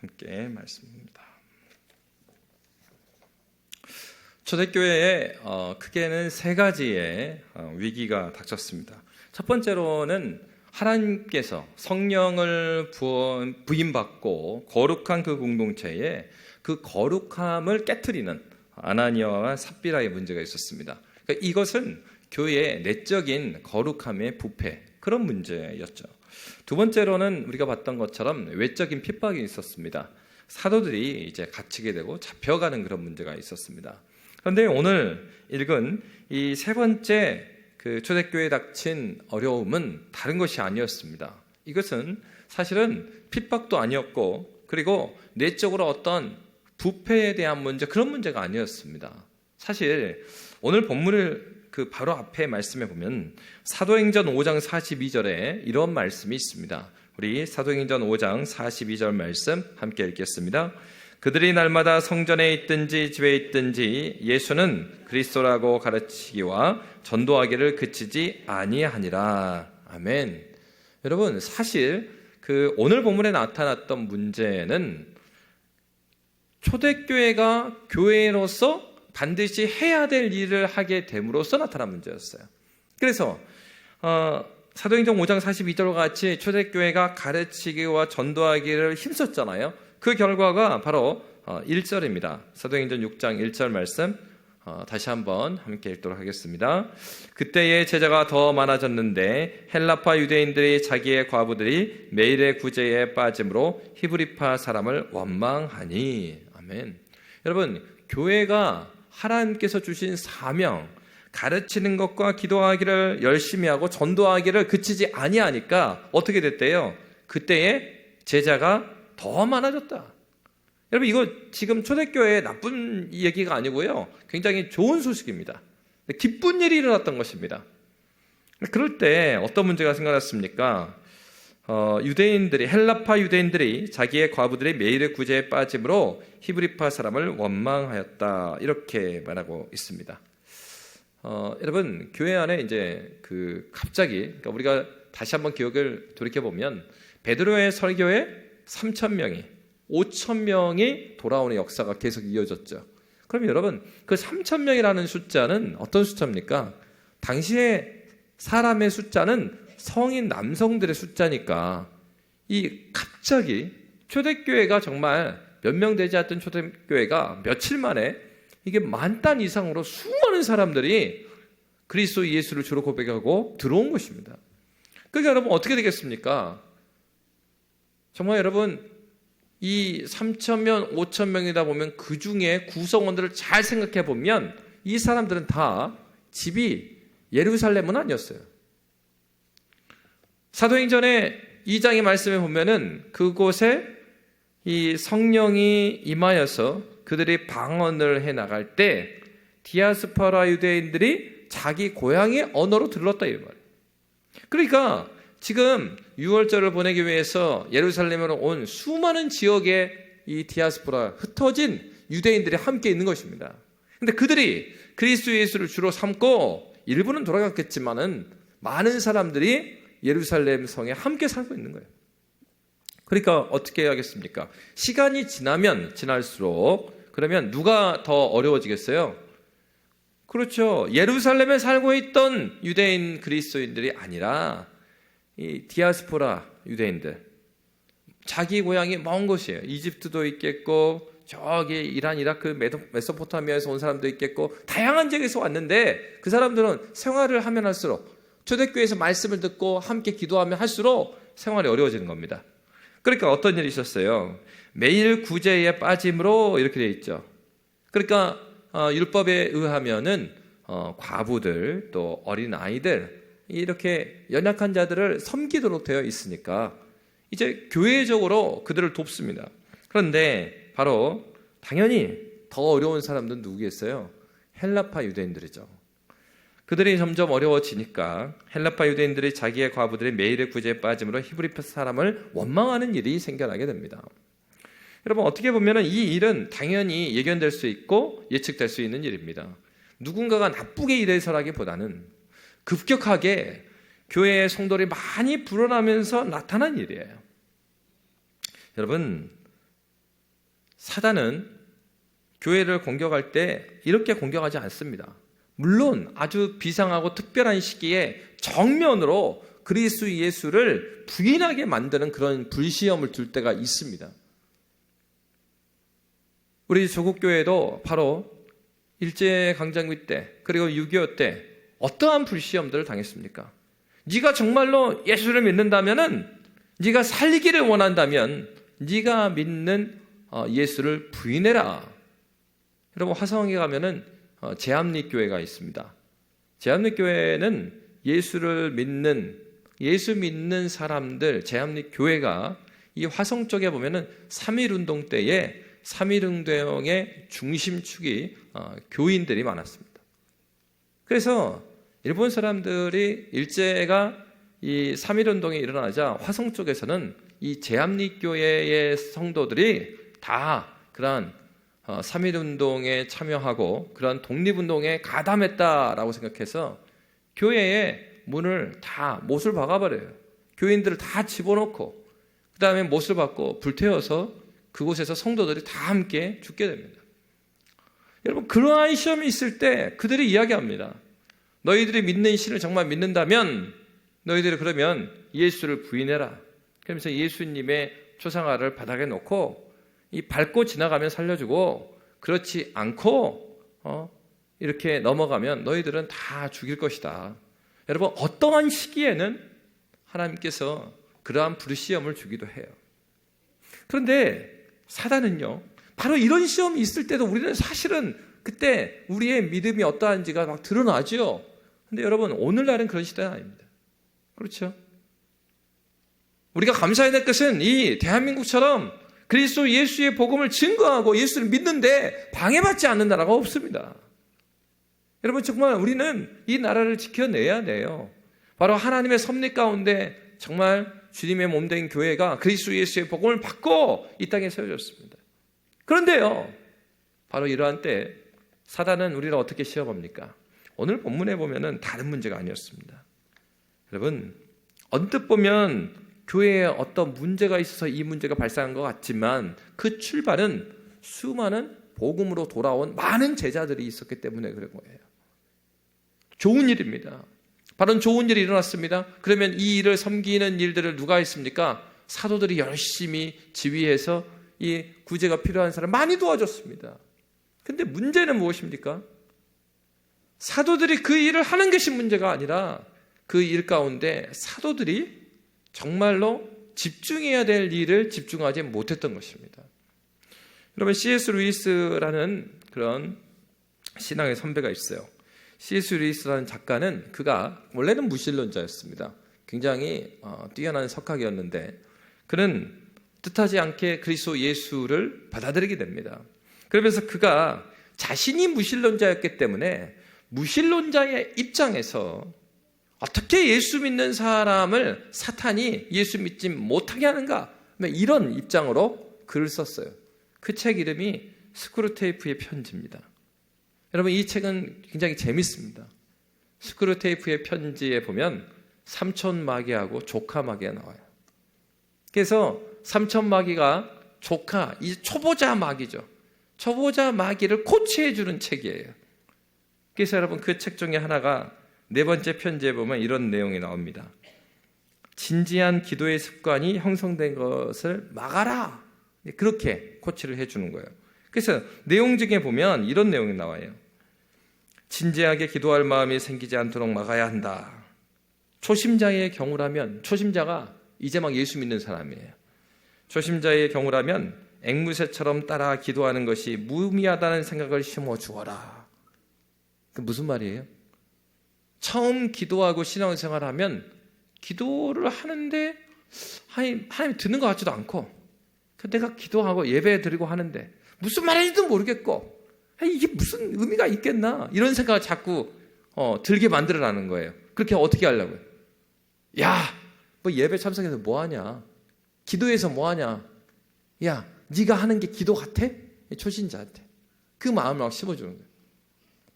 함께 말씀입니다. 초대교회에 크게는 세 가지의 위기가 닥쳤습니다. 첫 번째로는 하나님께서 성령을 부임받고 거룩한 그 공동체에 그 거룩함을 깨트리는 아나니아와 삽비라의 문제가 있었습니다. 그러니까 이것은 교회의 내적인 거룩함의 부패, 그런 문제였죠. 두 번째로는 우리가 봤던 것처럼 외적인 핍박이 있었습니다. 사도들이 이제 갇히게 되고 잡혀가는 그런 문제가 있었습니다. 그런데 오늘 읽은 이 세 번째 그 초대교회에 닥친 어려움은 다른 것이 아니었습니다. 이것은 사실은 핍박도 아니었고, 그리고 내적으로 어떤 부패에 대한 문제, 그런 문제가 아니었습니다. 사실 오늘 본문을 그 바로 앞에 말씀해 보면 사도행전 5장 42절에 이런 말씀이 있습니다. 우리 사도행전 5장 42절 말씀 함께 읽겠습니다. 그들이 날마다 성전에 있든지 집에 있든지 예수는 그리스도라고 가르치기와 전도하기를 그치지 아니하니라. 아멘. 여러분, 사실 그 오늘 본문에 나타났던 문제는 초대교회가 교회로서 반드시 해야 될 일을 하게 됨으로써 나타난 문제였어요. 그래서 사도행전 5장 42절과 같이 초대교회가 가르치기와 전도하기를 힘썼잖아요. 그 결과가 바로 1절입니다. 사도행전 6장 1절 말씀 다시 한번 함께 읽도록 하겠습니다. 그때의 제자가 더 많아졌는데 헬라파 유대인들이 자기의 과부들이 매일의 구제에 빠짐으로 히브리파 사람을 원망하니. 아멘. 여러분, 교회가 하나님께서 주신 사명, 가르치는 것과 기도하기를 열심히 하고 전도하기를 그치지 아니하니까 어떻게 됐대요? 그때의 제자가 더 많아졌다. 여러분, 이거 지금 초대교회의 나쁜 얘기가 아니고요, 굉장히 좋은 소식입니다. 기쁜 일이 일어났던 것입니다. 그럴 때 어떤 문제가 생겨났습니까? 유대인들이, 헬라파 유대인들이 자기의 과부들의 매일의 구제에 빠짐으로 히브리파 사람을 원망하였다, 이렇게 말하고 있습니다. 여러분, 교회 안에 이제 갑자기, 그러니까 우리가 다시 한번 기억을 돌이켜 보면 베드로의 설교에 3,000명이, 5,000명이 돌아오는 역사가 계속 이어졌죠. 그럼 여러분, 그 3,000명이라는 숫자는 어떤 숫자입니까? 당시의 사람의 숫자는 성인 남성들의 숫자니까 갑자기 초대교회가 정말 몇 명 되지 않던 초대교회가 며칠 만에 이게 10,000단 이상으로 수많은 사람들이 그리스도 예수를 주로 고백하고 들어온 것입니다. 그러니까 여러분, 어떻게 되겠습니까? 정말 여러분, 이 3,000명, 5,000명이다 보면 그 중에 구성원들을 잘 생각해 보면 이 사람들은 다 집이 예루살렘은 아니었어요. 사도행전의 2장의 말씀에 보면은 그곳에 이 성령이 임하여서 그들이 방언을 해 나갈 때 디아스포라 유대인들이 자기 고향의 언어로 들렀다, 이 말이에요. 그러니까 지금 6월절을 보내기 위해서 예루살렘으로 온 수많은 지역의 이 디아스포라, 흩어진 유대인들이 함께 있는 것입니다. 그런데 그들이 그리스도 예수를 주로 삼고 일부는 돌아갔겠지만은 많은 사람들이 예루살렘 성에 함께 살고 있는 거예요. 그러니까 어떻게 해야겠습니까? 시간이 지나면 지날수록 그러면 누가 더 어려워지겠어요? 그렇죠. 예루살렘에 살고 있던 유대인 그리스도인들이 아니라 이 디아스포라 유대인들, 자기 고향이 먼 곳이에요. 이집트도 있겠고 저기 이란, 이라크, 메소포타미아에서 온 사람도 있겠고 다양한 지역에서 왔는데 그 사람들은 생활을 하면 할수록, 초대교회에서 말씀을 듣고 함께 기도하면 할수록 생활이 어려워지는 겁니다. 그러니까 어떤 일이 있었어요? 매일 구제에 빠짐으로 이렇게 되어 있죠. 그러니까 율법에 의하면은 과부들, 또 어린 아이들, 이렇게 연약한 자들을 섬기도록 되어 있으니까 이제 교회적으로 그들을 돕습니다. 그런데 바로 당연히 더 어려운 사람들은 누구겠어요? 헬라파 유대인들이죠. 그들이 점점 어려워지니까 헬라파 유대인들이 자기의 과부들의 매일의 구제에 빠짐으로 히브리파 사람을 원망하는 일이 생겨나게 됩니다. 여러분, 어떻게 보면 이 일은 당연히 예견될 수 있고 예측될 수 있는 일입니다. 누군가가 나쁘게 일해서라기보다는 급격하게 교회의 성도들이 많이 불어나면서 나타난 일이에요. 여러분, 사단은 교회를 공격할 때 이렇게 공격하지 않습니다. 물론 아주 비상하고 특별한 시기에 정면으로 그리스도 예수를 부인하게 만드는 그런 불시험을 둘 때가 있습니다. 우리 조국교회도 바로 일제강점기 때 그리고 6.25 때 어떠한 불시험들을 당했습니까? 네가 정말로 예수를 믿는다면은, 네가 살기를 원한다면 네가 믿는 예수를 부인해라. 여러분, 화성에 가면은 제합리교회가 있습니다. 제합리교회는 예수 믿는 사람들, 제합리교회가 이 화성 쪽에 보면은 3.1운동 때에 3.1운동의 중심축이 교인들이 많았습니다. 그래서 일본 사람들이 일제가 이 3.1운동이 일어나자 화성 쪽에서는 이 제합리교회의 성도들이 다 그러한 3.1운동에 참여하고 그런 독립운동에 가담했다라고 생각해서 교회의 문을 다 못을 박아버려요. 교인들을 다 집어넣고 그 다음에 못을 박고 불태워서 그곳에서 성도들이 다 함께 죽게 됩니다. 여러분, 그러한 시험이 있을 때 그들이 이야기합니다. 너희들이 믿는 신을 정말 믿는다면 너희들이 그러면 예수를 부인해라. 그러면서 예수님의 초상화를 바닥에 놓고 이 밟고 지나가면 살려주고, 그렇지 않고 이렇게 넘어가면 너희들은 다 죽일 것이다. 여러분, 어떠한 시기에는 하나님께서 그러한 불시험을 주기도 해요. 그런데 사단은요, 바로 이런 시험이 있을 때도 우리는 사실은 그때 우리의 믿음이 어떠한지가 막 드러나죠. 근데 여러분, 오늘날은 그런 시대는 아닙니다. 그렇죠? 우리가 감사해야 될 것은 이 대한민국처럼 그리스도 예수의 복음을 증거하고 예수를 믿는데 방해받지 않는 나라가 없습니다. 여러분, 정말 우리는 이 나라를 지켜내야 돼요. 바로 하나님의 섭리 가운데 정말 주님의 몸된 교회가 그리스도 예수의 복음을 받고 이 땅에 세워졌습니다. 그런데요, 바로 이러한 때 사단은 우리를 어떻게 시험합니까? 오늘 본문에 보면은 다른 문제가 아니었습니다. 여러분, 언뜻 보면 교회에 어떤 문제가 있어서 이 문제가 발생한 것 같지만 그 출발은 수많은 복음으로 돌아온 많은 제자들이 있었기 때문에 그런 거예요. 좋은 일입니다. 바로 좋은 일이 일어났습니다. 그러면 이 일을 섬기는 일들을 누가 했습니까? 사도들이 열심히 지휘해서 이 구제가 필요한 사람 많이 도와줬습니다. 근데 문제는 무엇입니까? 사도들이 그 일을 하는 것이 문제가 아니라 그 일 가운데 사도들이 정말로 집중해야 될 일을 집중하지 못했던 것입니다. 여러분, C.S. 루이스라는 그런 신앙의 선배가 있어요. C.S. 루이스라는 작가는 그가 원래는 무신론자였습니다. 굉장히 뛰어난 석학이었는데 그는 뜻하지 않게 그리스도 예수를 받아들이게 됩니다. 그러면서 그가 자신이 무신론자였기 때문에 무신론자의 입장에서 어떻게 예수 믿는 사람을 사탄이 예수 믿지 못하게 하는가, 이런 입장으로 글을 썼어요. 그 책 이름이 스크루테이프의 편지입니다. 여러분, 이 책은 굉장히 재밌습니다. 스크루테이프의 편지에 보면 삼촌마귀하고 조카마귀가 나와요. 그래서 삼촌마귀가 조카, 이 초보자 마귀죠. 초보자 마귀를 코치해주는 책이에요. 그래서 여러분, 그 책 중에 하나가 네 번째 편지에 보면 이런 내용이 나옵니다. 진지한 기도의 습관이 형성된 것을 막아라. 그렇게 코치를 해주는 거예요. 그래서 내용 중에 보면 이런 내용이 나와요. 진지하게 기도할 마음이 생기지 않도록 막아야 한다. 초심자의 경우라면, 초심자가 이제 막 예수 믿는 사람이에요. 초심자의 경우라면 앵무새처럼 따라 기도하는 것이 무의미하다는 생각을 심어주어라. 그 무슨 말이에요? 처음 기도하고 신앙생활을 하면 기도를 하는데 하나님 듣는 것 같지도 않고, 내가 기도하고 예배 드리고 하는데 무슨 말인지도 모르겠고 이게 무슨 의미가 있겠나, 이런 생각을 자꾸 들게 만들어라는 거예요. 그렇게 어떻게 하려고요? 야, 뭐 예배 참석해서 뭐하냐, 기도해서 뭐하냐, 야, 네가 하는 게 기도 같아? 초신자한테 그 마음을 막 심어주는 거예요.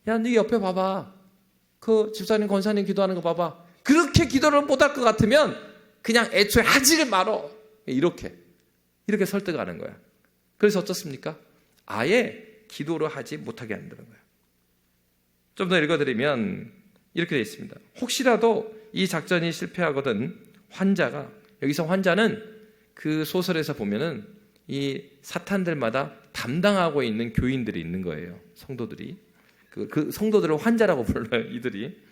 야, 네 옆에 봐봐, 그 집사님 권사님 기도하는 거 봐봐. 그렇게 기도를 못할 것 같으면 그냥 애초에 하지를 말어. 이렇게 설득하는 거야. 그래서 어떻습니까? 아예 기도를 하지 못하게 한다는 거예요. 좀 더 읽어드리면 이렇게 되어 있습니다. 혹시라도 이 작전이 실패하거든 환자가, 여기서 환자는 그 소설에서 보면은 이 사탄들마다 담당하고 있는 교인들이 있는 거예요. 성도들이. 그 성도들을 환자라고 불러요. 이들이.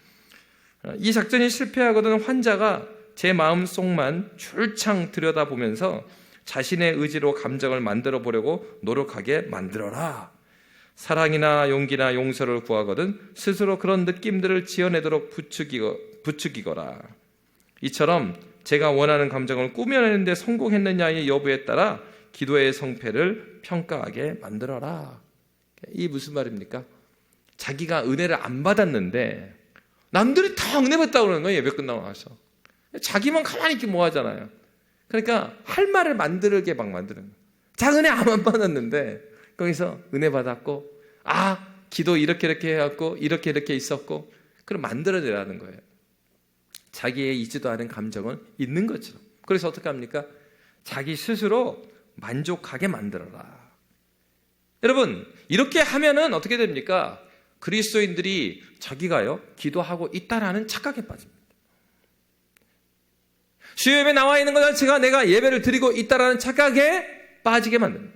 이 작전이 실패하거든 환자가 제 마음속만 출창 들여다보면서 자신의 의지로 감정을 만들어 보려고 노력하게 만들어라. 사랑이나 용기나 용서를 구하거든 스스로 그런 느낌들을 지어내도록 부추기거라. 이처럼 제가 원하는 감정을 꾸며내는 데 성공했느냐의 여부에 따라 기도의 성패를 평가하게 만들어라. 이 무슨 말입니까? 자기가 은혜를 안 받았는데 남들이 다 은혜 받다고 그러는 거예요. 예배 끝나고 나서. 자기만 가만히 있기 뭐 하잖아요. 그러니까 할 말을 만들게 막 만드는 거예요. 자기 은혜 안 받았는데 거기서 은혜 받았고, 기도 이렇게 해갖고 이렇게 있었고, 그럼 만들어내라는 거예요. 자기의 있지도 않은 감정은 있는 것처럼. 그래서 어떻게 합니까? 자기 스스로 만족하게 만들어라. 여러분, 이렇게 하면은 어떻게 됩니까? 그리스도인들이 자기가요 기도하고 있다라는 착각에 빠집니다. 주의 예배 나와 있는 것 자체가 내가 예배를 드리고 있다라는 착각에 빠지게 만듭니다.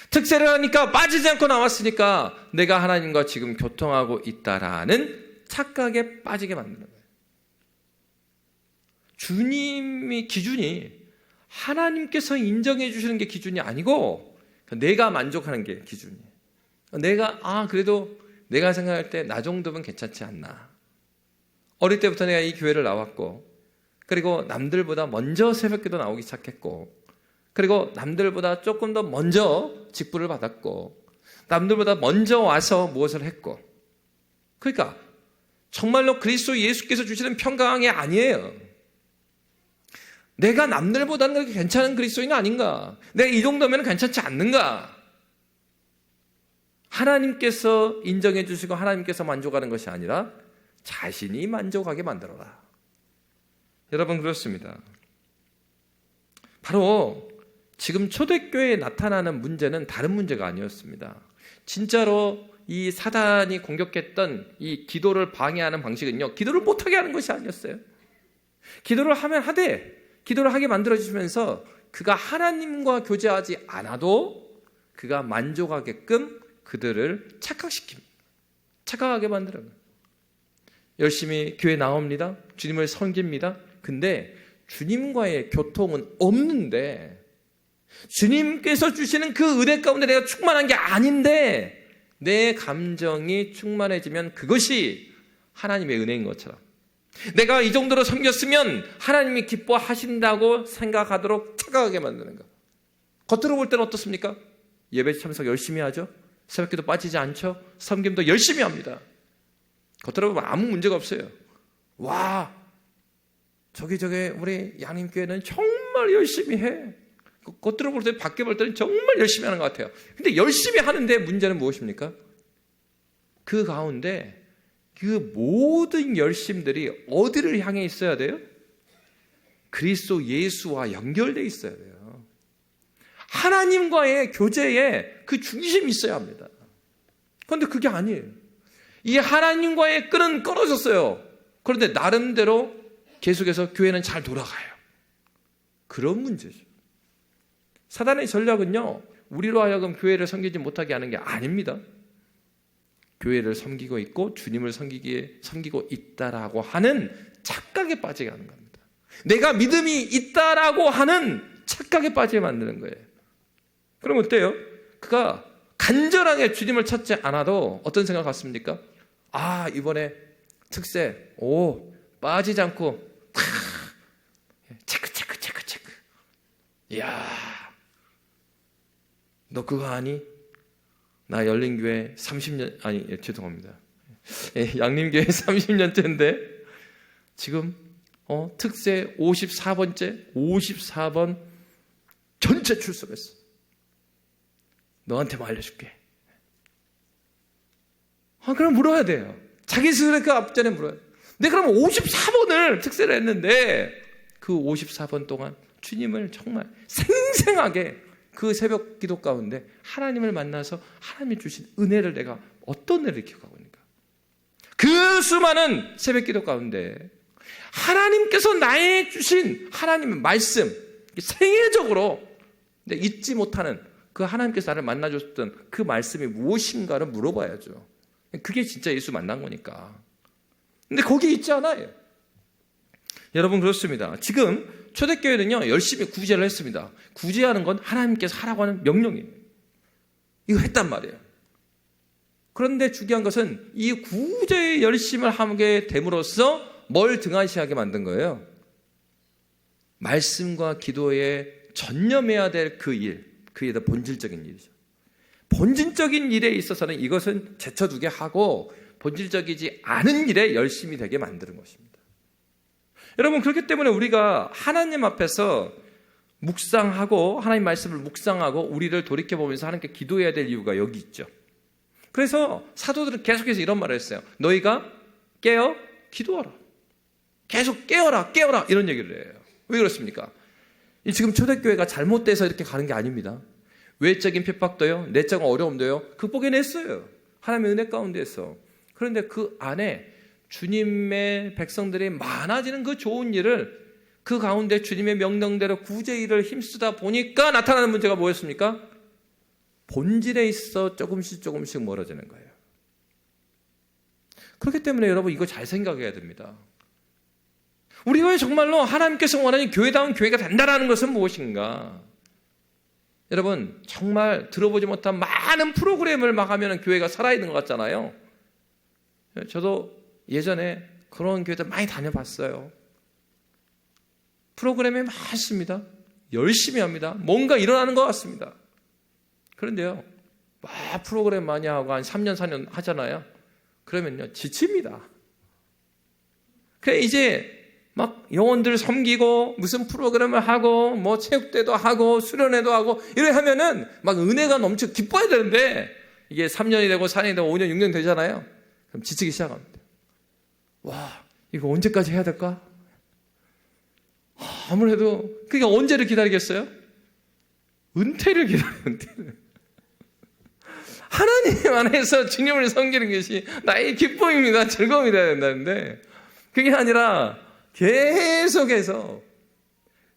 특세를 하니까 빠지지 않고 나왔으니까 내가 하나님과 지금 교통하고 있다라는 착각에 빠지게 만드는 거예요. 주님이 기준이 하나님께서 인정해 주시는 게 기준이 아니고 내가 만족하는 게 기준이에요. 내가 그래도 내가 생각할 때 나 정도면 괜찮지 않나. 어릴 때부터 내가 이 교회를 나왔고, 그리고 남들보다 먼저 새벽기도 나오기 시작했고, 그리고 남들보다 조금 더 먼저 직분을 받았고, 남들보다 먼저 와서 무엇을 했고, 그러니까 정말로 그리스도 예수께서 주시는 평강이 아니에요. 내가 남들보다는 괜찮은 그리스도인 아닌가? 내가 이 정도면 괜찮지 않는가? 하나님께서 인정해 주시고 하나님께서 만족하는 것이 아니라 자신이 만족하게 만들어라. 여러분, 그렇습니다. 바로 지금 초대교회에 나타나는 문제는 다른 문제가 아니었습니다. 진짜로 이 사단이 공격했던 이 기도를 방해하는 방식은요, 기도를 못하게 하는 것이 아니었어요. 기도를 하면 하되, 기도를 하게 만들어주시면서 그가 하나님과 교제하지 않아도 그가 만족하게끔 그들을 착각하게 만들어요. 열심히 교회 나옵니다. 주님을 섬깁니다. 근데 주님과의 교통은 없는데, 주님께서 주시는 그 은혜 가운데 내가 충만한 게 아닌데 내 감정이 충만해지면 그것이 하나님의 은혜인 것처럼, 내가 이 정도로 섬겼으면 하나님이 기뻐하신다고 생각하도록 착각하게 만드는 것. 겉으로 볼 때는 어떻습니까? 예배 참석 열심히 하죠. 새벽기도 빠지지 않죠. 섬김도 열심히 합니다. 겉으로 보면 아무 문제가 없어요. 와, 저기 우리 양림교회는 정말 열심히 해. 겉으로 볼 때, 밖에 볼 때는 정말 열심히 하는 것 같아요. 근데 열심히 하는데 문제는 무엇입니까? 그 가운데 그 모든 열심들이 어디를 향해 있어야 돼요? 그리스도 예수와 연결되어 있어야 돼요. 하나님과의 교제에 그 중심이 있어야 합니다. 그런데 그게 아니에요. 이 하나님과의 끈은 끊어졌어요. 그런데 나름대로 계속해서 교회는 잘 돌아가요. 그런 문제죠. 사단의 전략은요, 우리로 하여금 교회를 섬기지 못하게 하는 게 아닙니다. 교회를 섬기고 있고 주님을 섬기고 있다라고 하는 착각에 빠지게 하는 겁니다. 내가 믿음이 있다라고 하는 착각에 빠지게 만드는 거예요. 그럼 어때요? 그가 간절하게 주님을 찾지 않아도 어떤 생각 같습니까? 이번에 특세, 빠지지 않고 체크. 이야, 너 그거 아니? 나 열린교회 30년, 죄송합니다. 양림교회 30년째인데 지금 특세 54번 전체 출석했어. 너한테만 알려줄게. 그럼 물어야 돼요. 자기 스스로 그 앞전에 물어야 돼요. 내가 그러면 54번을 특세를 했는데 그 54번 동안 주님을 정말 생생하게 그 새벽 기도 가운데 하나님을 만나서 하나님이 주신 은혜를 내가 어떤 은혜를 기억하고 있는가? 그 수많은 새벽 기도 가운데 하나님께서 나에게 주신 하나님의 말씀, 생애적으로 잊지 못하는 그 하나님께서 나를 만나줬던 그 말씀이 무엇인가를 물어봐야죠. 그게 진짜 예수 만난 거니까. 근데 거기에 있지 않아요. 여러분, 그렇습니다. 지금 초대교회는요, 열심히 구제를 했습니다. 구제하는 건 하나님께서 하라고 하는 명령이에요. 이거 했단 말이에요. 그런데 중요한 것은 이 구제의 열심을 하게 됨으로써 뭘 등한시하게 만든 거예요? 말씀과 기도에 전념해야 될 그 일, 그게 더 본질적인 일이죠. 본질적인 일에 있어서는 이것은 제쳐두게 하고 본질적이지 않은 일에 열심히 되게 만드는 것입니다. 여러분, 그렇기 때문에 우리가 하나님 앞에서 묵상하고 하나님 말씀을 묵상하고 우리를 돌이켜보면서 하나님께 기도해야 될 이유가 여기 있죠. 그래서 사도들은 계속해서 이런 말을 했어요. 너희가 깨어 기도하라. 계속 깨어라 이런 얘기를 해요. 왜 그렇습니까? 지금 초대교회가 잘못돼서 이렇게 가는 게 아닙니다. 외적인 핍박도요, 내적인 어려움도요 극복해냈어요. 하나님의 은혜 가운데에서. 그런데 그 안에 주님의 백성들이 많아지는 그 좋은 일을 그 가운데 주님의 명령대로 구제 일을 힘쓰다 보니까 나타나는 문제가 뭐였습니까? 본질에 있어 조금씩 멀어지는 거예요. 그렇기 때문에 여러분, 이거 잘 생각해야 됩니다. 우리가 정말로 하나님께서 원하는 교회다운 교회가 된다는 것은 무엇인가? 여러분, 정말 들어보지 못한 많은 프로그램을 막 하면 교회가 살아있는 것 같잖아요. 저도 예전에 그런 교회들 많이 다녀봤어요. 프로그램이 많습니다. 열심히 합니다. 뭔가 일어나는 것 같습니다. 그런데요, 막 프로그램 많이 하고 한 3년, 4년 하잖아요. 그러면요, 지칩니다. 그래, 이제 막 영혼들 섬기고 무슨 프로그램을 하고 뭐 체육대도 하고 수련회도 하고 이래 하면은 막 은혜가 넘쳐 기뻐야 되는데 이게 3년이 되고 4년이 되고 5년, 6년 되잖아요. 그럼 지치기 시작합니다. 와, 이거 언제까지 해야 될까? 아무래도 그게 언제를 기다리겠어요? 은퇴를 기다려요. 은퇴를. 하나님 안에서 주님을 섬기는 것이 나의 기쁨입니다. 즐거움이 되어야 된다는데 그게 아니라 계속해서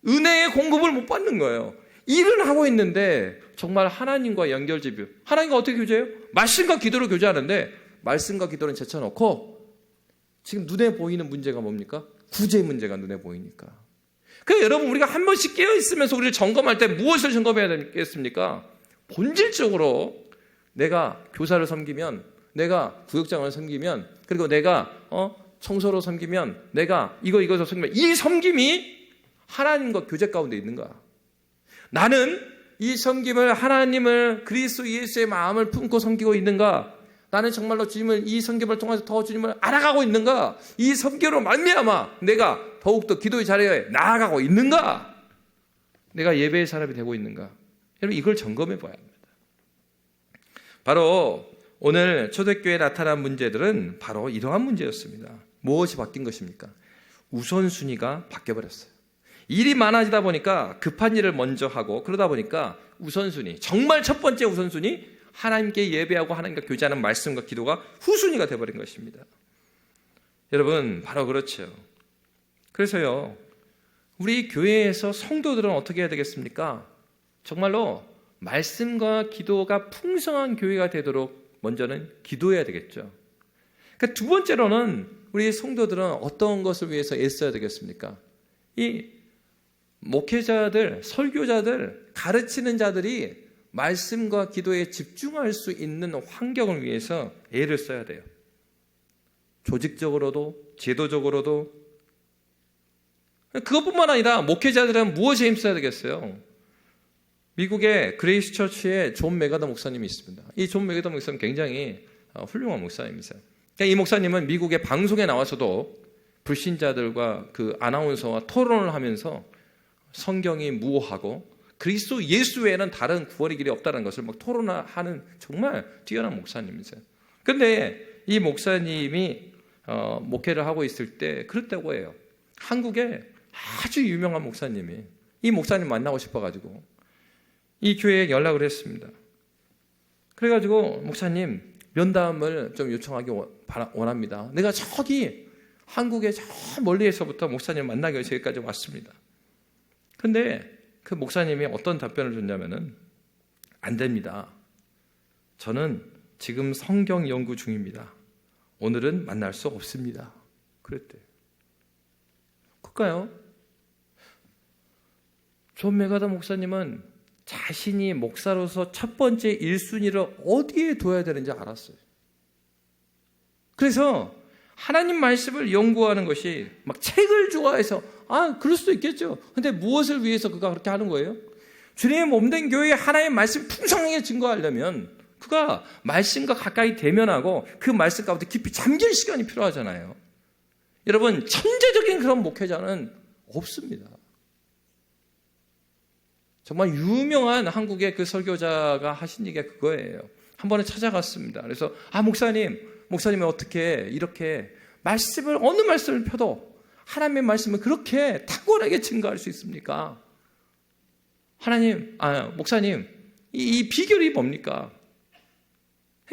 은혜의 공급을 못 받는 거예요. 일을 하고 있는데 정말 하나님과 연결지표. 하나님과 어떻게 교제해요? 말씀과 기도로 교제하는데 말씀과 기도는 제쳐놓고 지금 눈에 보이는 문제가 뭡니까? 구제 문제가 눈에 보이니까. 그래서 여러분, 우리가 한 번씩 깨어있으면서 우리를 점검할 때 무엇을 점검해야 되겠습니까? 본질적으로 내가 교사를 섬기면, 내가 구역장을 섬기면, 그리고 내가 청소로 섬기면, 내가 이것을 섬기면 이 섬김이 하나님과 교제 가운데 있는가? 나는 이 섬김을 하나님을 그리스도 예수의 마음을 품고 섬기고 있는가? 나는 정말로 주님을 이 섬김을 통해서 더 주님을 알아가고 있는가? 이 섬김으로 말미암아 내가 더욱더 기도의 자리에 나아가고 있는가? 내가 예배의 사람이 되고 있는가? 여러분, 이걸 점검해 봐야 합니다. 바로 오늘 초대교회에 나타난 문제들은 바로 이러한 문제였습니다. 무엇이 바뀐 것입니까? 우선순위가 바뀌어버렸어요. 일이 많아지다 보니까 급한 일을 먼저 하고 그러다 보니까 우선순위, 정말 첫 번째 우선순위, 하나님께 예배하고 하나님과 교제하는 말씀과 기도가 후순위가 되어버린 것입니다. 여러분, 바로 그렇죠. 그래서요, 우리 교회에서 성도들은 어떻게 해야 되겠습니까? 정말로 말씀과 기도가 풍성한 교회가 되도록 먼저는 기도해야 되겠죠. 그러니까 두 번째로는 우리 성도들은 어떤 것을 위해서 애써야 되겠습니까? 이 목회자들, 설교자들, 가르치는 자들이 말씀과 기도에 집중할 수 있는 환경을 위해서 애를 써야 돼요. 조직적으로도 제도적으로도. 그것뿐만 아니라 목회자들은 무엇에 힘써야 되겠어요? 미국의 그레이스 처치에 존 메가더 목사님이 있습니다. 이 존 메가더 목사님 굉장히 훌륭한 목사님이세요. 이 목사님은 미국의 방송에 나와서도 불신자들과 그 아나운서와 토론을 하면서 성경이 무엇하고 그리스도 예수 외에는 다른 구원의 길이 없다는 것을 막 토론하는 정말 뛰어난 목사님이세요. 그런데 이 목사님이 목회를 하고 있을 때 그랬다고 해요. 한국에 아주 유명한 목사님이 이 목사님 만나고 싶어가지고 이 교회에 연락을 했습니다. 그래가지고 목사님 면담을 좀 요청하기 원합니다. 내가 저기 한국의 저 멀리에서부터 목사님을 만나기 위해서 여기까지 왔습니다. 근데 그 목사님이 어떤 답변을 줬냐면은 안 됩니다. 저는 지금 성경 연구 중입니다. 오늘은 만날 수 없습니다. 그랬대요. 그럴까요? 존 메가더 목사님은 자신이 목사로서 첫 번째 1순위를 어디에 둬야 되는지 알았어요. 그래서 하나님 말씀을 연구하는 것이 막 책을 좋아해서 그럴 수도 있겠죠. 근데 무엇을 위해서 그가 그렇게 하는 거예요? 주님의 몸된 교회에 하나님의 말씀 풍성하게 증거하려면 그가 말씀과 가까이 대면하고 그 말씀 가운데 깊이 잠길 시간이 필요하잖아요. 여러분, 천재적인 그런 목회자는 없습니다. 정말 유명한 한국의 그 설교자가 하신 얘기가 그거예요. 한 번에 찾아갔습니다. 그래서 목사님은 어떻게 이렇게 말씀을 어느 말씀을 펴도 하나님의 말씀을 그렇게 탁월하게 증거할 수 있습니까? 목사님, 이 비결이 뭡니까?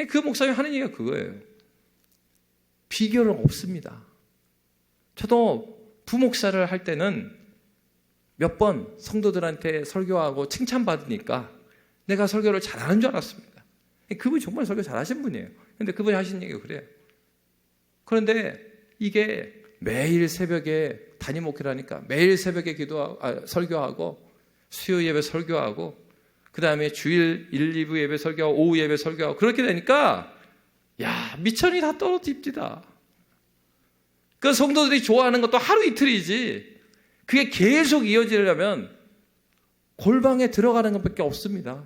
그 목사님 하는 얘기가 그거예요. 비결은 없습니다. 저도 부목사를 할 때는 몇 번 성도들한테 설교하고 칭찬받으니까 내가 설교를 잘하는 줄 알았습니다. 그분이 정말 설교 잘하신 분이에요. 근데 그분이 하신 얘기가 그래요. 그런데 이게 매일 새벽에 담임 목회를 하니까 매일 새벽에 설교하고 수요 예배 설교하고 그 다음에 주일 1, 2부 예배 설교하고 오후 예배 설교하고 그렇게 되니까 미천이 다 떨어집니다. 그 성도들이 좋아하는 것도 하루 이틀이지 그게 계속 이어지려면 골방에 들어가는 것밖에 없습니다.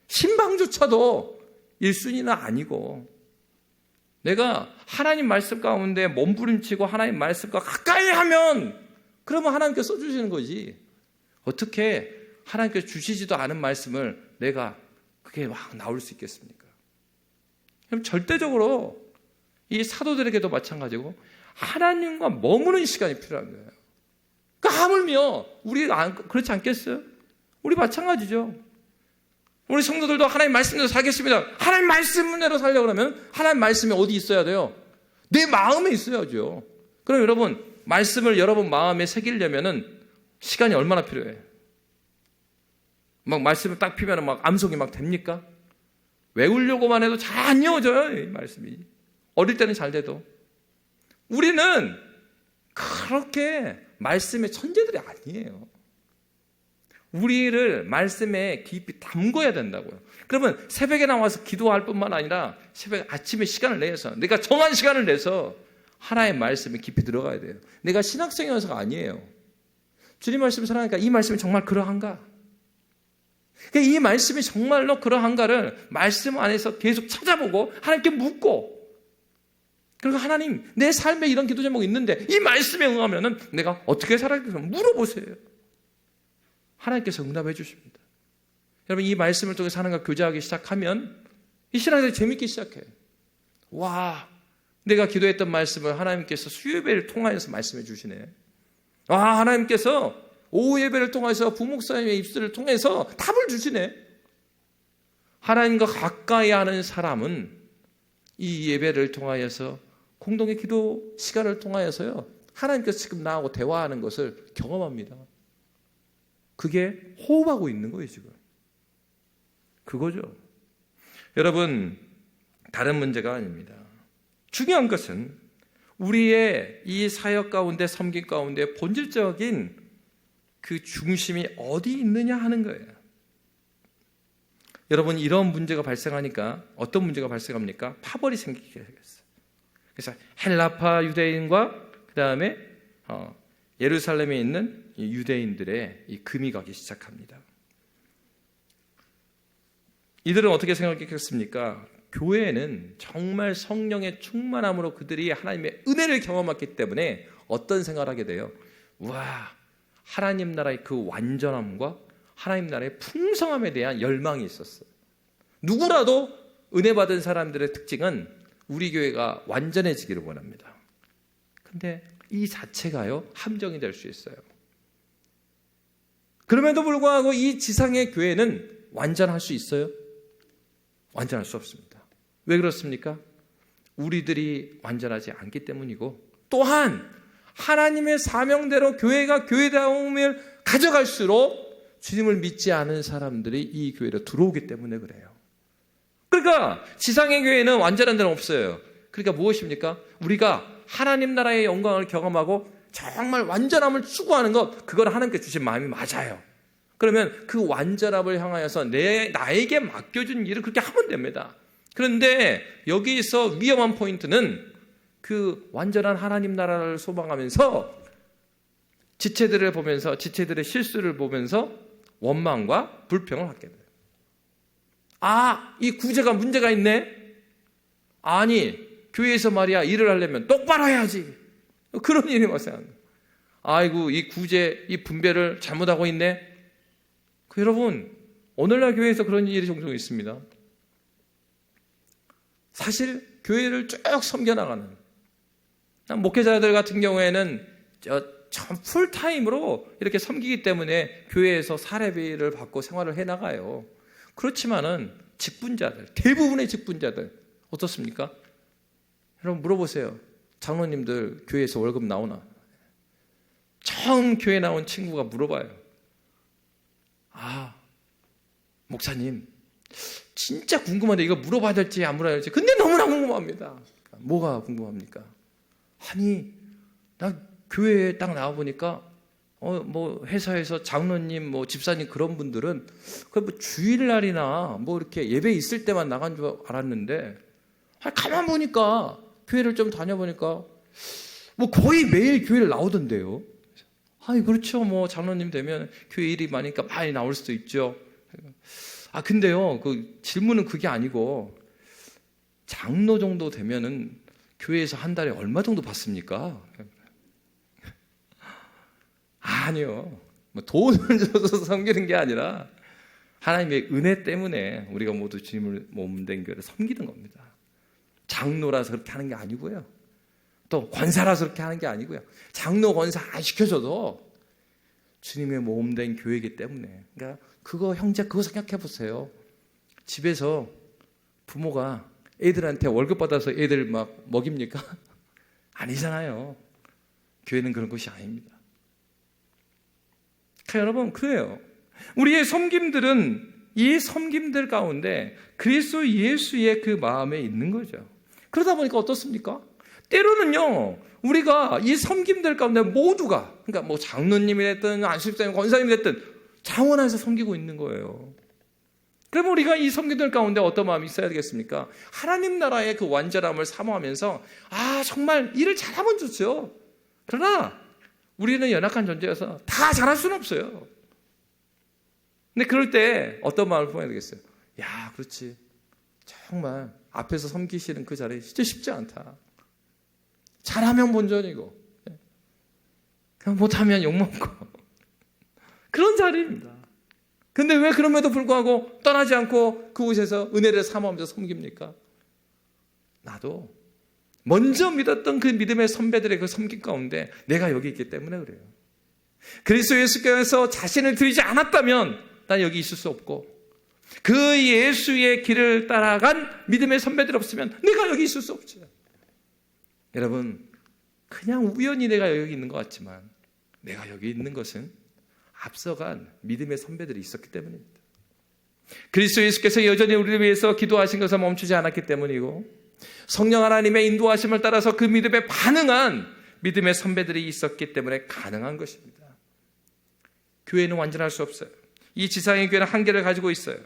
신방조차도 1순위는 아니고 내가 하나님 말씀 가운데 몸부림치고 하나님 말씀과 가까이 하면 그러면 하나님께서 써주시는 거지. 어떻게 하나님께서 주시지도 않은 말씀을 내가 그게 막 나올 수 있겠습니까? 그럼 절대적으로 이 사도들에게도 마찬가지고 하나님과 머무는 시간이 필요한 거예요. 그러니까 하물며 우리 그렇지 않겠어요? 우리 마찬가지죠. 우리 성도들도 하나님 말씀대로 살겠습니다. 하나님 말씀대로 살려고 하면 하나님 말씀이 어디 있어야 돼요? 내 마음에 있어야죠. 그럼 여러분 말씀을 여러분 마음에 새기려면은 시간이 얼마나 필요해요? 막 말씀을 딱 피면은 막 암송이 막 됩니까? 외우려고만 해도 잘 안 이어져요, 이 말씀이. 어릴 때는 잘 돼도. 우리는 그렇게 말씀의 천재들이 아니에요. 우리를 말씀에 깊이 담궈야 된다고요. 그러면 새벽에 나와서 기도할 뿐만 아니라 새벽 아침에 시간을 내서 내가 정한 시간을 내서 하나의 말씀에 깊이 들어가야 돼요. 내가 신학생이어서가 아니에요. 주님 말씀을 사랑하니까 이 말씀이 정말 그러한가? 이 말씀이 정말로 그러한가를 말씀 안에서 계속 찾아보고 하나님께 묻고 그리고 하나님 내 삶에 이런 기도 제목이 있는데 이 말씀에 응하면은 내가 어떻게 살아야 되나 물어보세요. 하나님께서 응답해 주십니다. 여러분 이 말씀을 통해서 하나님과 교제하기 시작하면 이 신앙생활이 재밌기 시작해요. 와, 내가 기도했던 말씀을 하나님께서 수요예배를 통하여서 말씀해 주시네. 와, 하나님께서 오후 예배를 통해서 부목사님의 입술을 통해서 답을 주시네. 하나님과 가까이 하는 사람은 이 예배를 통하여서 공동의 기도 시간을 통하여서요 하나님께서 지금 나하고 대화하는 것을 경험합니다. 그게 호흡하고 있는 거예요 지금. 그거죠. 여러분 다른 문제가 아닙니다. 중요한 것은 우리의 이 사역 가운데 섬김 가운데 본질적인 그 중심이 어디 있느냐 하는 거예요. 여러분 이런 문제가 발생하니까 어떤 문제가 발생합니까? 파벌이 생기게 되겠어요. 그래서 헬라파 유대인과 그 다음에 예루살렘에 있는 유대인들의 이 금이 가기 시작합니다. 이들은 어떻게 생각했겠습니까? 교회는 정말 성령의 충만함으로 그들이 하나님의 은혜를 경험했기 때문에 어떤 생각을 하게 돼요? 와, 하나님 나라의 그 완전함과 하나님 나라의 풍성함에 대한 열망이 있었어요. 누구라도 은혜 받은 사람들의 특징은 우리 교회가 완전해지기를 원합니다. 근데 이 자체가요 함정이 될 수 있어요. 그럼에도 불구하고 이 지상의 교회는 완전할 수 있어요? 완전할 수 없습니다. 왜 그렇습니까? 우리들이 완전하지 않기 때문이고, 또한 하나님의 사명대로 교회가 교회다움을 가져갈수록 주님을 믿지 않은 사람들이 이 교회로 들어오기 때문에 그래요. 그러니까 지상의 교회는 완전한 데는 없어요. 그러니까 무엇입니까? 우리가 하나님 나라의 영광을 경험하고 정말 완전함을 추구하는 것, 그걸 하나님께 주신 마음이 맞아요. 그러면 그 완전함을 향하여서 나에게 맡겨준 일을 그렇게 하면 됩니다. 그런데 여기서 위험한 포인트는 그 완전한 하나님 나라를 소망하면서 지체들을 보면서, 지체들의 실수를 보면서 원망과 불평을 하게 돼요. 아, 이 구제가 문제가 있네? 아니, 교회에서 말이야, 일을 하려면 똑바로 해야지. 그런 일이 발생합니다. 아이고, 이 구제, 이 분배를 잘못하고 있네? 여러분, 오늘날 교회에서 그런 일이 종종 있습니다. 사실 교회를 쭉 섬겨나가는 목회자들 같은 경우에는 참 풀타임으로 이렇게 섬기기 때문에 교회에서 사례비를 받고 생활을 해나가요. 그렇지만은 직분자들, 대부분의 직분자들 어떻습니까? 여러분 물어보세요. 장로님들 교회에서 월급 나오나? 처음 교회 나온 친구가 물어봐요. 아, 목사님 진짜 궁금한데 이거 물어봐야 될지 안 물어봐야 될지. 근데 너무나 궁금합니다. 뭐가 궁금합니까? 아니, 나 교회에 딱 나와보니까 뭐 회사에서 장로님, 뭐 집사님 그런 분들은 뭐 주일날이나 뭐 이렇게 예배 있을 때만 나간 줄 알았는데, 가만 보니까 교회를 좀 다녀보니까 뭐 거의 매일 교회를 나오던데요. 아니, 그렇죠. 뭐 장로님 되면 교회 일이 많으니까 많이 나올 수도 있죠. 아, 근데요, 그 질문은 그게 아니고, 장로 정도 되면은 교회에서 한 달에 얼마 정도 받습니까? 아니요. 뭐 돈을 줘서 섬기는 게 아니라 하나님의 은혜 때문에 우리가 모두 주님을 몸된 교회를 섬기는 겁니다. 장로라서 그렇게 하는 게 아니고요. 또 권사라서 그렇게 하는 게 아니고요. 장로, 권사 안 시켜줘도 주님의 몸된 교회이기 때문에. 그러니까 그거 형제 그거 생각해 보세요. 집에서 부모가 애들한테 월급 받아서 애들 막 먹입니까? 아니잖아요. 교회는 그런 것이 아닙니다. 여러분, 그래요. 우리의 섬김들은 이 섬김들 가운데 그리스도 예수의 그 마음에 있는 거죠. 그러다 보니까 어떻습니까? 때로는요, 우리가 이 섬김들 가운데 모두가, 그러니까 뭐 장로님이 됐든 안수집사님, 권사님이 됐든 장원 안에서 섬기고 있는 거예요. 그럼 우리가 이 섬김들 가운데 어떤 마음이 있어야 되겠습니까? 하나님 나라의 그 완전함을 사모하면서, 아, 정말 일을 잘하면 좋죠. 그러나 우리는 연약한 존재여서 다 잘할 수는 없어요. 근데 그럴 때 어떤 마음을 품어야 되겠어요? 야, 그렇지. 정말 앞에서 섬기시는 그 자리 진짜 쉽지 않다. 잘하면 본전이고, 그냥 못하면 욕먹고. 그런 자리입니다. 근데 왜 그럼에도 불구하고 떠나지 않고 그곳에서 은혜를 사모하면서 섬깁니까? 나도 먼저 믿었던 그 믿음의 선배들의 그 섬김 가운데 내가 여기 있기 때문에 그래요. 그리스도 예수께서 자신을 드리지 않았다면 난 여기 있을 수 없고, 그 예수의 길을 따라간 믿음의 선배들 없으면 내가 여기 있을 수 없죠. 여러분, 그냥 우연히 내가 여기 있는 것 같지만 내가 여기 있는 것은 앞서간 믿음의 선배들이 있었기 때문입니다. 그리스도 예수께서 여전히 우리를 위해서 기도하신 것을 멈추지 않았기 때문이고, 성령 하나님의 인도하심을 따라서 그 믿음에 반응한 믿음의 선배들이 있었기 때문에 가능한 것입니다. 교회는 완전할 수 없어요. 이 지상의 교회는 한계를 가지고 있어요.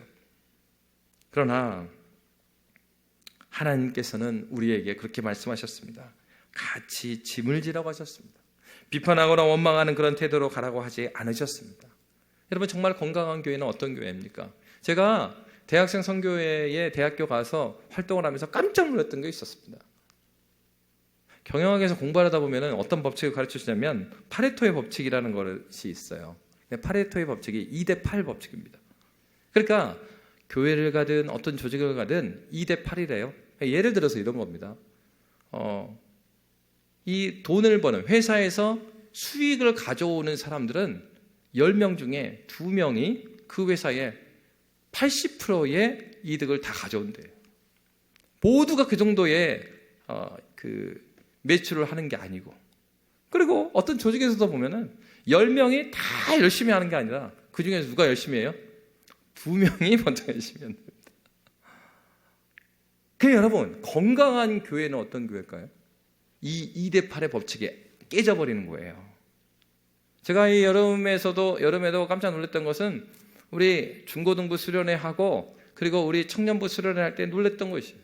그러나 하나님께서는 우리에게 그렇게 말씀하셨습니다. 같이 짐을 지라고 하셨습니다. 비판하거나 원망하는 그런 태도로 가라고 하지 않으셨습니다. 여러분, 정말 건강한 교회는 어떤 교회입니까? 제가 대학생 선교회에 대학교 가서 활동을 하면서 깜짝 놀랐던 게 있었습니다. 경영학에서 공부하다 보면 어떤 법칙을 가르쳐주냐면 파레토의 법칙이라는 것이 있어요. 파레토의 법칙이 2대8 법칙입니다. 그러니까 교회를 가든 어떤 조직을 가든 2대8이래요. 예를 들어서 이런 겁니다. 이 돈을 버는 회사에서 수익을 가져오는 사람들은 10명 중에 2명이 그 회사의 80%의 이득을 다 가져온대요. 모두가 그 정도의 그 매출을 하는 게 아니고, 그리고 어떤 조직에서도 보면은 10명이 다 열심히 하는 게 아니라 그 중에서 누가 열심히 해요? 2명이 먼저 열심히 한다. 그래서 여러분, 건강한 교회는 어떤 교회일까요? 이 2대8의 법칙이 깨져버리는 거예요. 제가 이 여름에도 깜짝 놀랐던 것은 우리 중고등부 수련회 하고 그리고 우리 청년부 수련회 할 때 놀랐던 것이,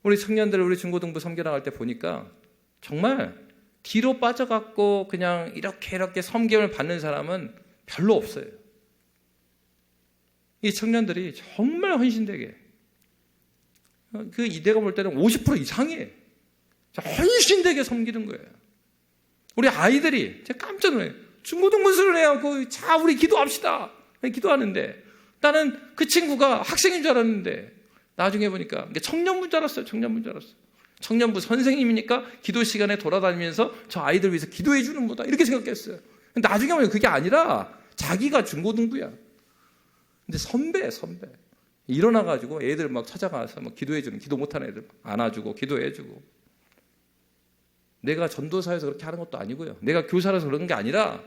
우리 청년들 우리 중고등부 섬겨 나갈 때 보니까 정말 뒤로 빠져갖고 그냥 이렇게 섬김을 받는 사람은 별로 없어요. 이 청년들이 정말 헌신되게, 그 이대가 볼 때는 50% 이상이에요. 헌신되게 섬기는 거예요. 우리 아이들이, 제가 깜짝 놀라요. 중고등부 수련회하고 자 우리 기도합시다 기도하는데, 나는 그 친구가 학생인 줄 알았는데 나중에 보니까 청년부인 줄 알았어요. 청년부 선생님이니까 기도 시간에 돌아다니면서 저 아이들 위해서 기도해 주는 거다 이렇게 생각했어요. 나중에 보면 그게 아니라 자기가 중고등부야. 근데 선배 일어나가지고 애들 막 찾아가서 막 기도해주는, 기도 못하는 애들 안아주고 기도해주고. 내가 전도사에서 그렇게 하는 것도 아니고요, 내가 교사라서 그런 게 아니라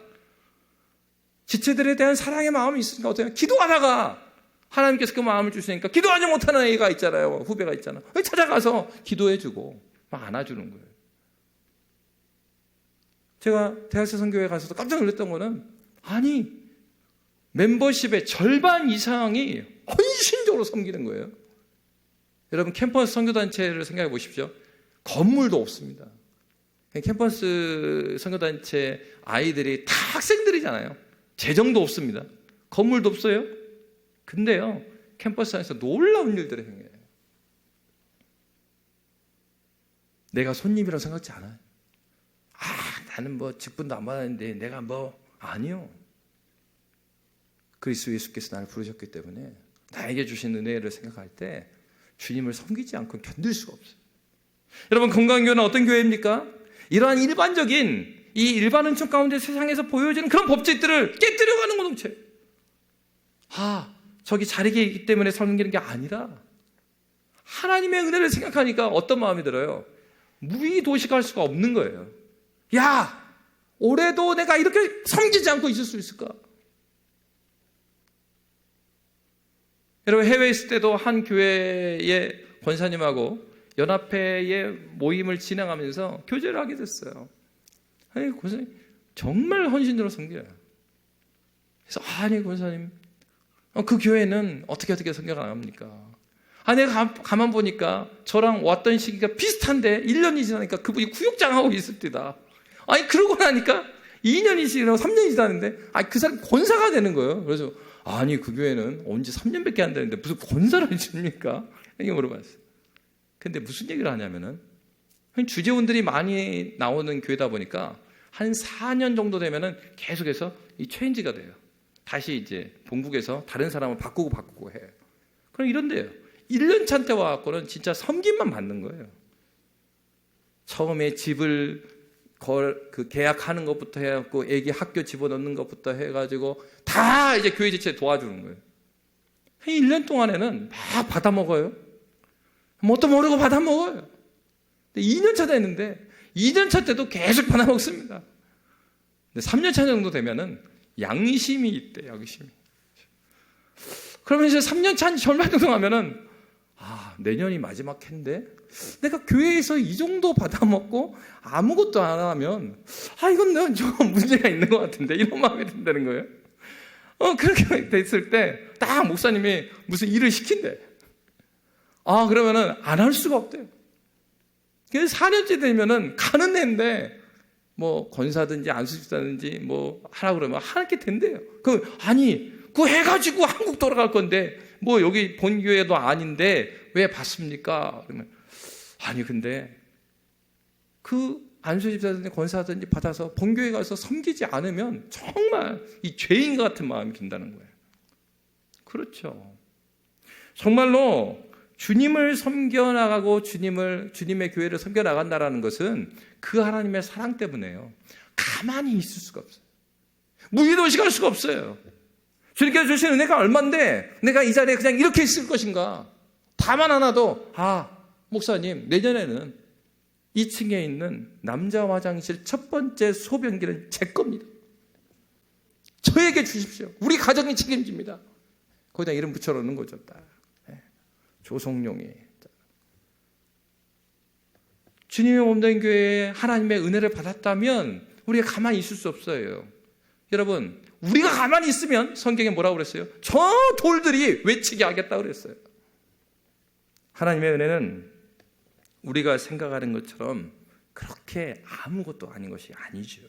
지체들에 대한 사랑의 마음이 있으니까 어때요? 기도하다가 하나님께서 그 마음을 주시니까 기도하지 못하는 애가 있잖아요, 후배가 있잖아, 찾아가서 기도해주고 막 안아주는 거예요. 제가 대학생 선교회 가서도 깜짝 놀랐던 거는, 아니 멤버십의 절반 이상이 헌신적으로 섬기는 거예요. 여러분, 캠퍼스 선교단체를 생각해 보십시오. 건물도 없습니다. 캠퍼스 선교단체 아이들이 다 학생들이잖아요. 재정도 없습니다. 건물도 없어요. 근데요, 캠퍼스 안에서 놀라운 일들을 행해요. 내가 손님이라고 생각하지 않아요. 나는 뭐 직분도 안 받았는데 내가 아니요. 그리스도 예수께서 나를 부르셨기 때문에 나에게 주신 은혜를 생각할 때 주님을 섬기지 않고 견딜 수가 없어요. 여러분, 건강교회는 어떤 교회입니까? 이러한 일반적인 이 일반 은총 가운데 세상에서 보여지는 그런 법칙들을 깨뜨려가는 공동체. 저기 자리에 있기 때문에 섬기는 게 아니라 하나님의 은혜를 생각하니까 어떤 마음이 들어요? 무의도식할 수가 없는 거예요. 야, 올해도 내가 이렇게 섬기지 않고 있을 수 있을까? 여러분, 해외에 있을 때도 한 교회의 권사님하고 연합회의 모임을 진행하면서 교제를 하게 됐어요. 아니, 권사님 정말 헌신으로 섬겨요. 그래서 아니 권사님, 그 교회는 어떻게 섬겨 나갑니까? 내가 가만 보니까 저랑 왔던 시기가 비슷한데 1년이 지나니까 그분이 구역장하고 있을 때다. 아니, 그러고 나니까 2년이 지나고 3년이 지났는데 그 사람 권사가 되는 거예요. 그래서 아니, 그 교회는 언제 3년밖에 안 되는데 무슨 권사를 해줍니까? 이렇게 물어봤어요. 근데 무슨 얘기를 하냐면은, 주재원들이 많이 나오는 교회다 보니까 한 4년 정도 되면은 계속해서 이 체인지가 돼요. 다시 이제 본국에서 다른 사람을 바꾸고 해요. 그럼 이런데요, 1년 차 때 와갖고는 진짜 섬김만 받는 거예요. 처음에 집을 계약하는 것부터 해갖고 애기 학교 집어넣는 것부터 해가지고 다 이제 교회 지체 도와주는 거예요. 1년 동안에는 막 받아먹어요. 뭣도 모르고 받아먹어요. 2년 차 됐는데 2년 차 때도 계속 받아먹습니다. 근데 3년 차 정도 되면은 양심이 있대, 양심이. 그러면 이제 3년 차 절반 정도 하면은 내년이 마지막 해인데 내가 교회에서 이 정도 받아먹고 아무것도 안 하면 이건 좀 문제가 있는 것 같은데, 이런 마음이 든다는 거예요. 그렇게 됐을 때 딱 목사님이 무슨 일을 시킨대. 그러면은 안 할 수가 없대요. 그래서 4년째 되면은 가는 애인데 뭐 권사든지 안수집사든지 뭐 하라 그러면 하게 된대요. 그거 해가지고 한국 돌아갈 건데 뭐 여기 본교회도 아닌데 왜 받습니까? 그러면 근데 그 안수집사든지 권사든지 받아서 본교회 가서 섬기지 않으면 정말 이 죄인 같은 마음이 든다는 거예요. 그렇죠. 정말로 주님을 섬겨나가고 주님의 교회를 섬겨나간다는 것은 그 하나님의 사랑 때문에요. 가만히 있을 수가 없어요. 무의도식할 수가 없어요. 주님께서 주신 은혜가 얼만데 내가 이 자리에 그냥 이렇게 있을 것인가? 다만 하나도 목사님 내년에는 2층에 있는 남자 화장실 첫 번째 소변기는 제 겁니다. 저에게 주십시오. 우리 가정이 책임집니다. 거기다 이름 붙여놓는 거죠. 조성룡이. 주님의 몸된 교회에 하나님의 은혜를 받았다면 우리가 가만히 있을 수 없어요. 여러분, 우리가 가만히 있으면 성경에 뭐라고 그랬어요? 저 돌들이 외치게 하겠다고 그랬어요. 하나님의 은혜는 우리가 생각하는 것처럼 그렇게 아무것도 아닌 것이 아니죠.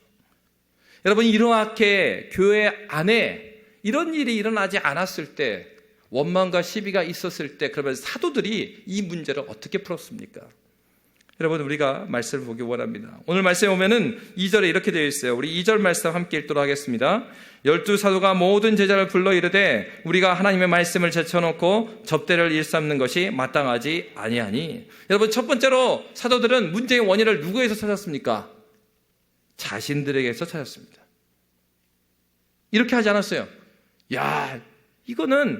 여러분, 이렇게 교회 안에 이런 일이 일어나지 않았을 때, 원망과 시비가 있었을 때, 그러면 사도들이 이 문제를 어떻게 풀었습니까? 여러분, 우리가 말씀을 보기 원합니다. 오늘 말씀에 보면은 2절에 이렇게 되어 있어요. 우리 2절 말씀 함께 읽도록 하겠습니다. 12사도가 모든 제자를 불러 이르되 우리가 하나님의 말씀을 제쳐놓고 접대를 일삼는 것이 마땅하지 아니하니. 여러분, 첫 번째로 사도들은 문제의 원인을 누구에서 찾았습니까? 자신들에게서 찾았습니다. 이렇게 하지 않았어요. 야, 이거는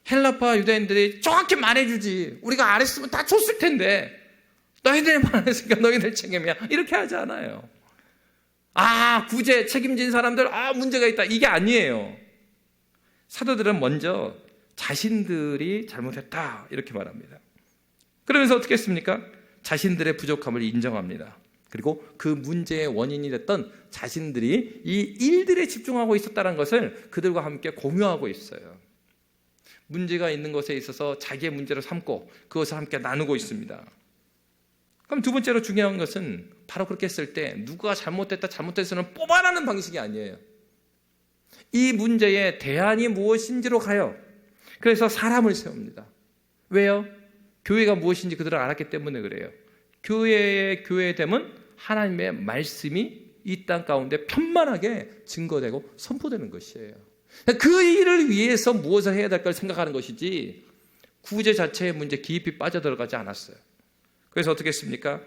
헬라파 유대인들이 정확히 말해주지. 우리가 안 했으면 다 줬을 텐데. 너희들만 안 했으니까 너희들 책임이야. 이렇게 하지 않아요. 구제 책임진 사람들 문제가 있다. 이게 아니에요. 사도들은 먼저 자신들이 잘못했다 이렇게 말합니다. 그러면서 어떻게 했습니까? 자신들의 부족함을 인정합니다. 그리고 그 문제의 원인이 됐던 자신들이 이 일들에 집중하고 있었다는 것을 그들과 함께 공유하고 있어요. 문제가 있는 것에 있어서 자기의 문제를 삼고 그것을 함께 나누고 있습니다. 그럼 두 번째로 중요한 것은 바로 그렇게 했을 때 누가 잘못됐다 잘못됐어는 뽑아내는 방식이 아니에요. 이 문제의 대안이 무엇인지로 가요. 그래서 사람을 세웁니다. 왜요? 교회가 무엇인지 그들은 알았기 때문에 그래요. 교회의 교회됨은 하나님의 말씀이 이 땅 가운데 편만하게 증거되고 선포되는 것이에요. 그 일을 위해서 무엇을 해야 될까를 생각하는 것이지 구제 자체의 문제 깊이 빠져들어가지 않았어요. 그래서 어떻게 했습니까?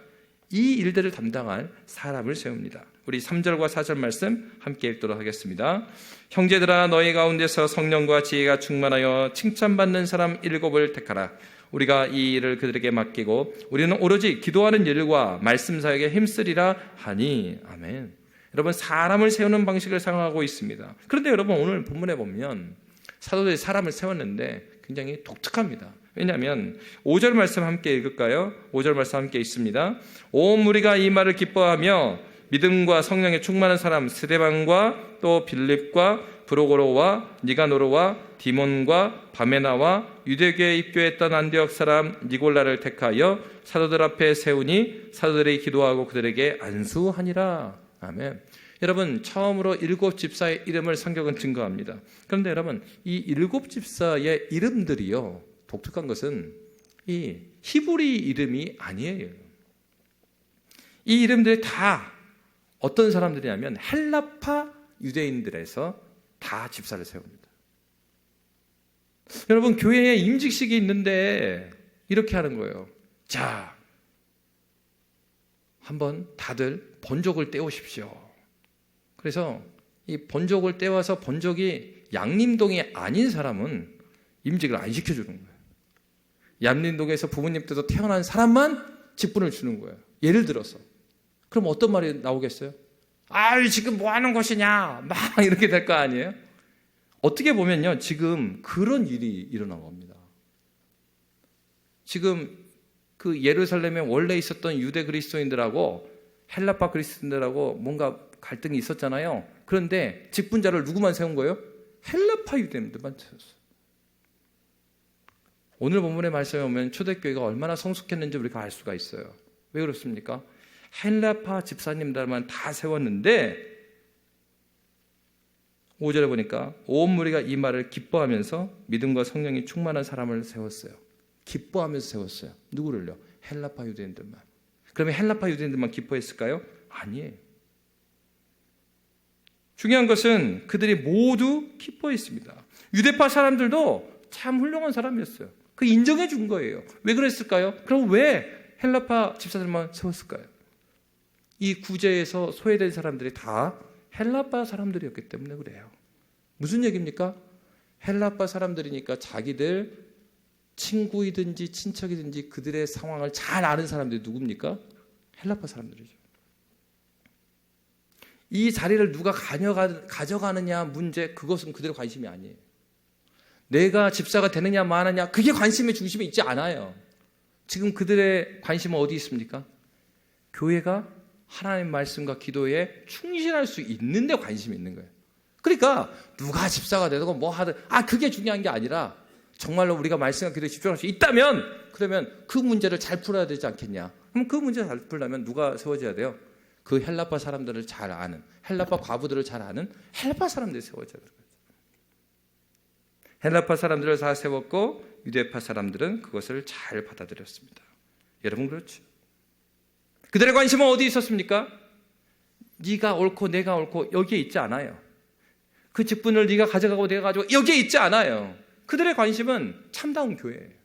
이 일들을 담당할 사람을 세웁니다. 우리 3절과 4절 말씀 함께 읽도록 하겠습니다. 형제들아, 너희 가운데서 성령과 지혜가 충만하여 칭찬받는 사람 7을 택하라. 우리가 이 일을 그들에게 맡기고 우리는 오로지 기도하는 일과 말씀 사역에 힘쓰리라 하니. 아멘. 여러분, 사람을 세우는 방식을 사용하고 있습니다. 그런데 여러분, 오늘 본문에 보면 사도들이 사람을 세웠는데 굉장히 독특합니다. 왜냐하면 5절 말씀 함께 읽을까요? 5절 말씀 함께 있습니다. 온 무리가 이 말을 기뻐하며 믿음과 성령에 충만한 사람 스데반과 또 빌립과 브로고로와 니가노로와 디몬과 바메나와 유대교에 입교했던 안디옥 사람 니골라를 택하여 사도들 앞에 세우니 사도들이 기도하고 그들에게 안수하니라. 아멘. 여러분, 처음으로 7 집사의 이름을 성경은 증거합니다. 그런데 여러분, 이 7 집사의 이름들이요, 독특한 것은 이 히브리 이름이 아니에요. 이 이름들이 다 어떤 사람들이냐면 헬라파 유대인들에서 다 집사를 세웁니다. 여러분, 교회에 임직식이 있는데 이렇게 하는 거예요. 자, 한번 다들 번족을 떼오십시오. 그래서 이 번족을 떼와서 번족이 양림동이 아닌 사람은 임직을 안 시켜주는 거예요. 양림동에서 부모님께서 태어난 사람만 직분을 주는 거예요. 예를 들어서. 그럼 어떤 말이 나오겠어요? 지금 뭐 하는 것이냐? 막 이렇게 될 거 아니에요? 어떻게 보면요, 지금 그런 일이 일어난 겁니다. 지금 그 예루살렘에 원래 있었던 유대 그리스도인들하고 헬라파 그리스도인들하고 뭔가 갈등이 있었잖아요. 그런데 직분자를 누구만 세운 거예요? 헬라파 유대인들만 세웠어요. 오늘 본문의 말씀에 보면 초대교회가 얼마나 성숙했는지 우리가 알 수가 있어요. 왜 그렇습니까? 헬라파 집사님들만 다 세웠는데 5절에 보니까 온 무리가 이 말을 기뻐하면서 믿음과 성령이 충만한 사람을 세웠어요. 기뻐하면서 세웠어요. 누구를요? 헬라파 유대인들만. 그러면 헬라파 유대인들만 기뻐했을까요? 아니에요. 중요한 것은 그들이 모두 기뻐했습니다. 유대파 사람들도 참 훌륭한 사람이었어요. 그 인정해 준 거예요. 왜 그랬을까요? 그럼 왜 헬라파 집사들만 세웠을까요? 이 구제에서 소외된 사람들이 다 헬라파 사람들이었기 때문에 그래요. 무슨 얘기입니까? 헬라파 사람들이니까 자기들 친구이든지 친척이든지 그들의 상황을 잘 아는 사람들이 누굽니까? 헬라파 사람들이죠. 이 자리를 누가 가져가느냐 문제, 그것은 그들의 관심이 아니에요. 내가 집사가 되느냐 마느냐, 그게 관심의 중심에 있지 않아요. 지금 그들의 관심은 어디 있습니까? 교회가 하나님의 말씀과 기도에 충실할 수 있는 데 관심이 있는 거예요. 그러니까 누가 집사가 되고 뭐 하든 그게 중요한 게 아니라 정말로 우리가 말씀과 기도에 집중할 수 있다면, 그러면 그 문제를 잘 풀어야 되지 않겠냐. 그럼 그 문제를 잘 풀려면 누가 세워져야 돼요? 그 헬라파 사람들을 잘 아는, 헬라파 과부들을 잘 아는 헬라파 사람들이 세워져야 돼요. 헬라파 사람들을 다 세웠고 유대파 사람들은 그것을 잘 받아들였습니다. 여러분 그렇죠? 그들의 관심은 어디 있었습니까? 네가 옳고 내가 옳고 여기에 있지 않아요. 그 직분을 네가 가져가고 내가 가지고 여기에 있지 않아요. 그들의 관심은 참다운 교회예요.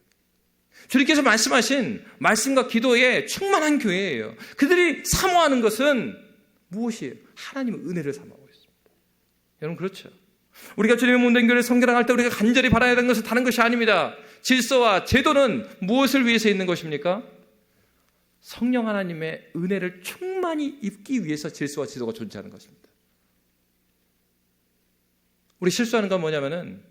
주님께서 말씀하신 말씀과 기도에 충만한 교회예요. 그들이 사모하는 것은 무엇이에요? 하나님의 은혜를 사모하고 있습니다. 여러분 그렇죠? 우리가 주님의 몸된 교회를 성결할 때 우리가 간절히 바라야 되는 것은 다른 것이 아닙니다. 질서와 제도는 무엇을 위해서 있는 것입니까? 성령 하나님의 은혜를 충만히 입기 위해서 질서와 제도가 존재하는 것입니다. 우리 실수하는 건 뭐냐면은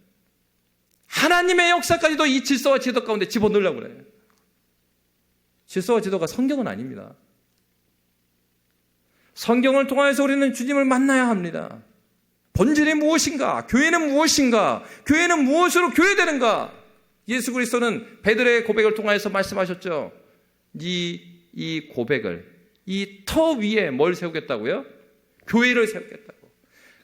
하나님의 역사까지도 이 질서와 제도 가운데 집어넣으려고 그래요. 질서와 제도가 성경은 아닙니다. 성경을 통해서 우리는 주님을 만나야 합니다. 본질이 무엇인가? 교회는 무엇인가? 교회는 무엇으로 교회되는가? 예수 그리스도는 베드로의 고백을 통해서 말씀하셨죠. 이 고백을, 이 터 위에 뭘 세우겠다고요? 교회를 세우겠다고.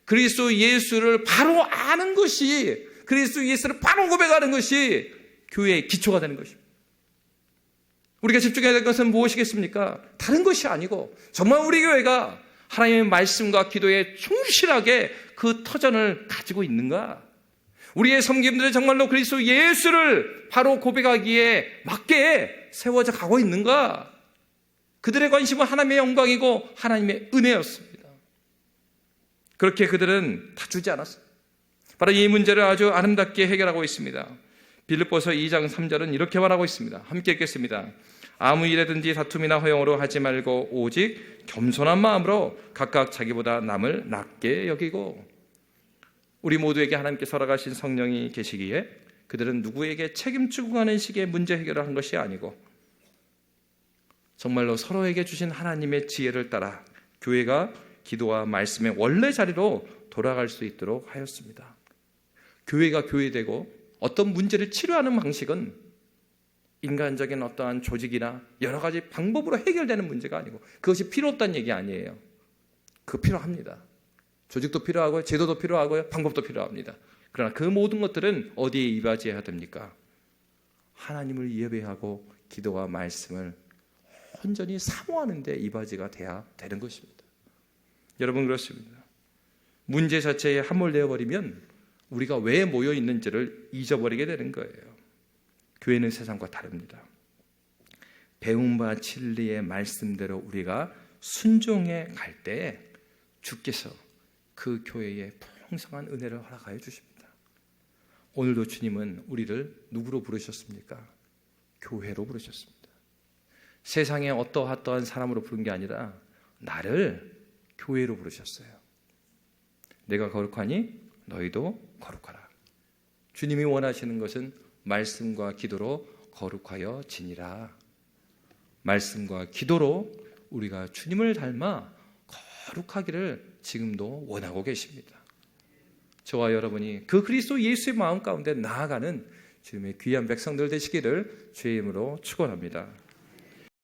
그리스도 예수를 바로 아는 것이, 그리스도 예수를 바로 고백하는 것이 교회의 기초가 되는 것입니다. 우리가 집중해야 될 것은 무엇이겠습니까? 다른 것이 아니고 정말 우리 교회가 하나님의 말씀과 기도에 충실하게 그 터전을 가지고 있는가? 우리의 섬김들은 정말로 그리스도 예수를 바로 고백하기에 맞게 세워져 가고 있는가? 그들의 관심은 하나님의 영광이고 하나님의 은혜였습니다. 그렇게 그들은 다투지 않았어요. 바로 이 문제를 아주 아름답게 해결하고 있습니다. 빌립보서 2장 3절은 이렇게 말하고 있습니다. 함께 읽겠습니다. 아무 일에든지 다툼이나 허용으로 하지 말고 오직 겸손한 마음으로 각각 자기보다 남을 낮게 여기고. 우리 모두에게 하나님께서 허락하신 성령이 계시기에 그들은 누구에게 책임지고 가는 식의 문제 해결을 한 것이 아니고 정말로 서로에게 주신 하나님의 지혜를 따라 교회가 기도와 말씀의 원래 자리로 돌아갈 수 있도록 하였습니다. 교회가 교회되고 어떤 문제를 치료하는 방식은 인간적인 어떠한 조직이나 여러 가지 방법으로 해결되는 문제가 아니고 그것이 필요 없다는 얘기 아니에요. 그거 필요합니다. 조직도 필요하고요, 제도도 필요하고요, 방법도 필요합니다. 그러나 그 모든 것들은 어디에 이바지해야 됩니까? 하나님을 예배하고 기도와 말씀을 온전히 사모하는 데 이바지가 돼야 되는 것입니다. 여러분 그렇습니다. 문제 자체에 함몰되어 버리면 우리가 왜 모여 있는지를 잊어버리게 되는 거예요. 교회는 세상과 다릅니다. 배운 바 진리의 말씀대로 우리가 순종해 갈 때 주께서 그 교회에 풍성한 은혜를 허락하여 주십니다. 오늘도 주님은 우리를 누구로 부르셨습니까? 교회로 부르셨습니다. 세상에 어떠한 사람으로 부른 게 아니라 나를 교회로 부르셨어요. 내가 거룩하니 너희도 거룩하라. 주님이 원하시는 것은 말씀과 기도로 거룩하여 지니라. 말씀과 기도로 우리가 주님을 닮아 거룩하기를 지금도 원하고 계십니다. 저와 여러분이 그 그리스도 예수의 마음 가운데 나아가는 주님의 귀한 백성들 되시기를 주의 이름으로 축원합니다.